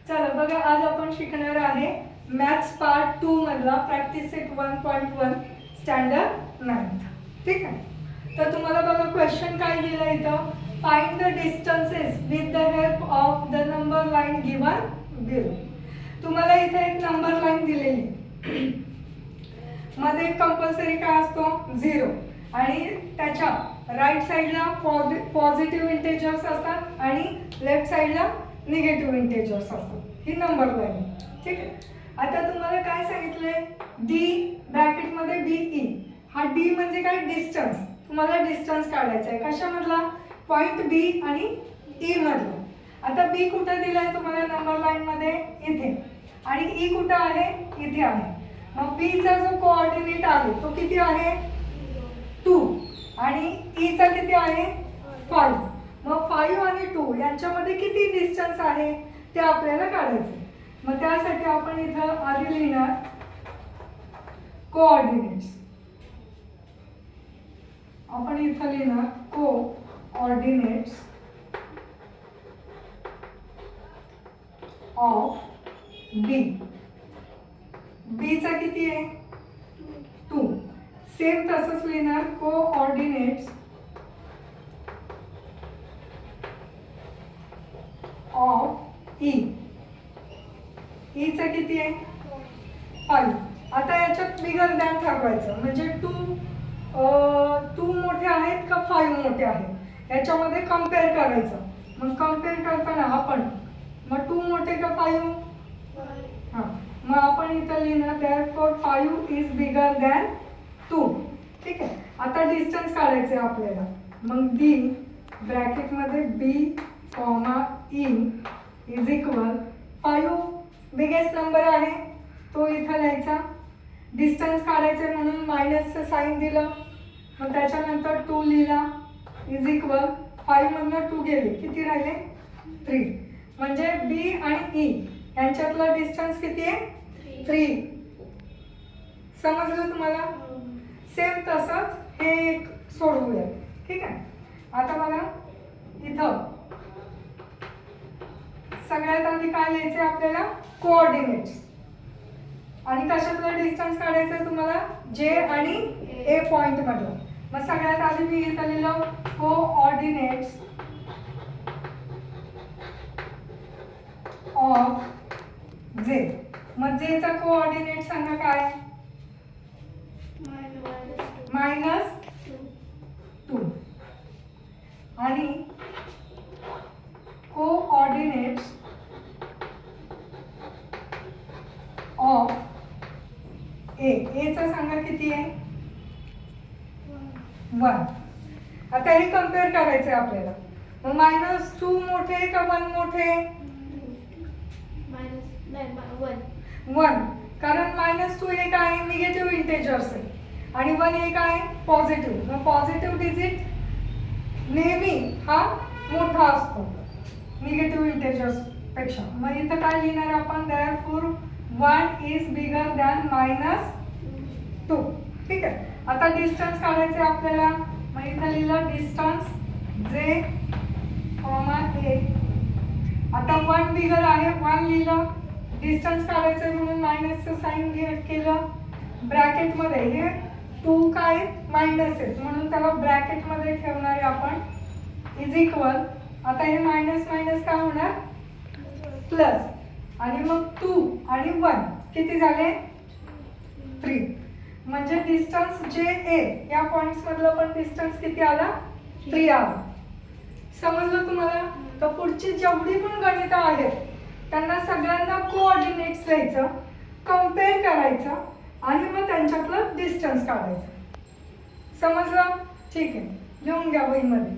चला बघा, आज आपण शिकणार आहे मॅथ्स पार्ट 2 मधला प्रॅक्टिस सेट 1.1 स्टँडर्ड 9. ठीक आहे. तर तुम्हाला बघा क्वेश्चन काय दिला इथं, find the distances with the help of the number line given below. तुम्हाला इथे एक नंबर लाईन दिलेली, मध्ये कंपल्सरी काय असतो 0 आणि त्याच्या राईट साइडला पॉझिटिव्ह इंटेजर्स असतात आणि लेफ्ट साइडला निगेटिव्ह इंटेजर्स असतात. ही नंबर लाईन. ठीक आहे. आता तुम्हाला काय सांगितलंय, डी ब्रॅकेटमध्ये बीई. हा डी म्हणजे काय, डिस्टन्स. तुम्हाला डिस्टन्स काढायचा आहे कशामधला, पॉइंट बी आणि ई मधला. आता बी कुठे दिलाय तुम्हाला नंबर लाईन मध्ये, इथे, आणि ई कुठे आहे, इथे आहे. मग बी चा जो कोऑर्डिनेट आहे तो किती आहे 2 आणि ई चा किती आहे 5. मग 5 आणि 2 यांच्यामध्ये किती डिस्टन्स आहे ते आपल्याला काढायचे. मग त्यासाठी आपण इथं आधी लिहिणार कोऑर्डिनेट्स. आपण इथं लिहिणार कोऑर्डिनेट्स ऑफ बी. बी चा किती आहे 2. सेम तसंच लिहिणार कोऑर्डिनेट्स ऑफ ई. ई चा किती आहे 5. आता याच्यात बिगर दॅन ठरवायचं, म्हणजे 2 मोठे आहेत का 5 मोठे आहेत याच्यामध्ये कम्पेअर करायचं. मग कम्पेअर करताना आपण मग 2 मोठे का 5, हां, मग आपण इथं लिहिणार देअरफॉर 5 इज बिगर दॅन 2. ठीक आहे. आता डिस्टन्स काढायचे आपल्याला. मग डी ब्रॅकेटमध्ये B comma E is equal 5 biggest number आहे तो इथं लिहायचा. डिस्टन्स काढायचे म्हणून मायनसचं साईन दिलं, मग त्याच्यानंतर 2 लिहिला इज इक्वल 5 मधनं 2 गेले, किती राहिले 3. म्हणजे बी आणि ई यांच्यातला डिस्टन्स किती आहे 3. समजलं तुम्हाला. सेम तसंच हे एक सोडवूया. ठीक आहे. आता बघा इथं सगळ्यात आधी काय लिहायचं आपल्याला, कोऑर्डिनेट्स. आणि कशातला डिस्टन्स काढायचं आहे तुम्हाला, जे आणि ए पॉइंट मधलं. मग सगळ्यात आधी मी इथं लिहिलं कोऑर्डिनेट्स ऑफ जे. मग जे चा कोऑर्डिनेट सांगा काय, -2. आणि कोऑर्डिनेट्स ऑफ ए. ए चा सांगा किती आहे 1. आता हे कम्पेअर करायचं आहे आपल्याला. मग -2 मोठे का 1 मोठे, 1. कारण -2 एक आहे निगेटिव्ह इंटेजर्स आहे आणि 1 एक आहे पॉझिटिव्ह. मग पॉझिटिव्ह डिजिट नेहमी हा मोठा असतो निगेटिव्ह इंटेजर्स पेक्षा. मग इथं काय लिहिणार आपण, देअरफॉर 1 इज बिगर दॅन -2. ठीक आहे. आता डिस्टन्स काढायचे आपल्याला. मग इथं लिहिलं डिस्टन्स जे कॉमा ए. आता 1 बिगर आहे 1 लिहिलं, डिस्टन्स काढायचं म्हणून मायनसचं साईन केलं. ब्रॅकेटमध्ये हे 2 काय मायनस आहेत म्हणून त्याला ब्रॅकेटमध्ये ठेवणारे आपण इज इक्वल. आता हे मायनस मायनस काय होणार प्लस, आणि मग 2 आणि 1 किती झाले 3. म्हणजे डिस्टन्स जे ए या पॉइंट्स मधलं पण डिस्टन्स किती आला 3 आला. समजलं तुम्हाला. तर पुढची जेवढी पण गणितं आहेत त्यांना सगळ्यांना कोऑर्डिनेट्स लिहायचं, कम्पेअर करायचं आणि मग त्यांच्यातलं डिस्टन्स काढायचं. समजलं. ठीक आहे. लिहून घ्या वहीमध्ये.